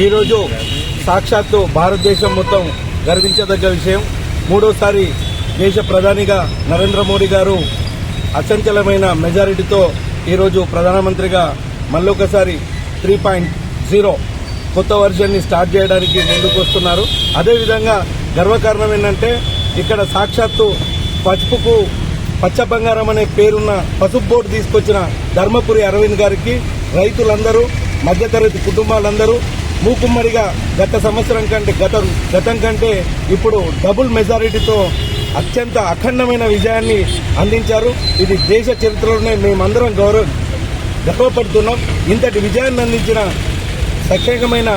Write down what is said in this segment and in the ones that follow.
ఈరోజు సాక్షాత్తు భారతదేశం మొత్తం గర్వించదగ్గ విషయం. మూడోసారి దేశ ప్రధానిగా నరేంద్ర మోడీ గారు అచంచలమైన మెజారిటీతో ఈరోజు ప్రధానమంత్రిగా మళ్ళొకసారి 3.0 కొత్త వర్జన్ని స్టార్ట్ చేయడానికి ముందుకు వస్తున్నారు. అదేవిధంగా గర్వకారణం ఏంటంటే ఇక్కడ సాక్షాత్తు పసుపుకు పచ్చ బంగారం అనే పేరున్న పసుపు బోర్డు తీసుకొచ్చిన ధర్మపురి అరవింద్ గారికి రైతులందరూ, మధ్యతరగతి కుటుంబాలందరూ మూకుమ్మడిగా గత సంవత్సరం కంటే గతం కంటే ఇప్పుడు డబుల్ మెజారిటీతో అత్యంత అఖండమైన విజయాన్ని అందించారు. ఇది దేశ చరిత్రలోనే మేమందరం గర్వపడుతున్నాం. ఇంతటి విజయాన్ని అందించిన ప్రత్యేకమైన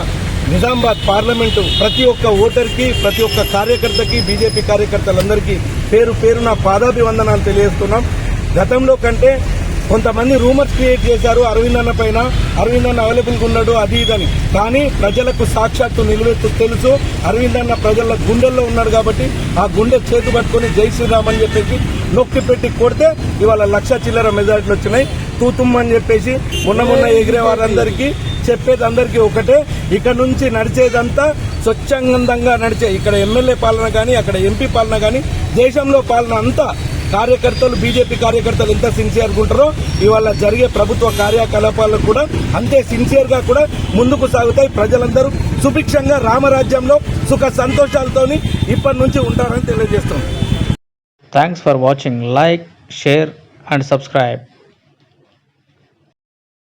నిజామాబాద్ పార్లమెంటు ప్రతి ఒక్క ఓటర్కి, ప్రతి ఒక్క కార్యకర్తకి, బీజేపీ కార్యకర్తలందరికీ పేరు పేరున పాదాభివందనాలు తెలియజేస్తున్నాం. గతంలో కంటే కొంతమంది రూమర్స్ క్రియేట్ చేశారు అరవింద్ అన్న పైన, అరవింద్ అన్న అవైలబుల్గా ఉన్నాడు అది ఇదని. కానీ ప్రజలకు సాక్షాత్తు నిలువెత్తు తెలుసు అరవింద్ అన్న ప్రజల గుండెల్లో ఉన్నాడు కాబట్టి ఆ గుండె చేతు పట్టుకుని జై శ్రీరామ్ అని చెప్పేసి నొక్కి పెట్టి కొడితే ఇవాళ 1,00,000 చిల్లర మెజారిటీలు వచ్చినాయి. తూతుమ్మని చెప్పేసి మొన్న ఎగిరే వారందరికీ చెప్పేది అందరికీ ఒకటే, ఇక్కడ నుంచి నడిచేదంతా స్వచ్ఛందంగా నడిచే ఇక్కడ ఎమ్మెల్యే పాలన కానీ, అక్కడ ఎంపీ పాలన కానీ, దేశంలో పాలన అంతా కార్యకర్తలు, బీజేపీ కార్యకర్తలు ఎంత సిన్సియర్గా ఉంటారో ఇవాళ జరిగే ప్రభుత్వ కార్యకలాపాలకు కూడా అంతే సిన్సియర్గా కూడా ముందుకు సాగుతాయి. ప్రజలందరూ సుభిక్షంగా రామరాజ్యంలో సుఖ సంతోషాలతోని ఇప్పటి నుంచి ఉంటారని తెలియజేస్తున్నాం. Thanks for watching. Like, share and subscribe.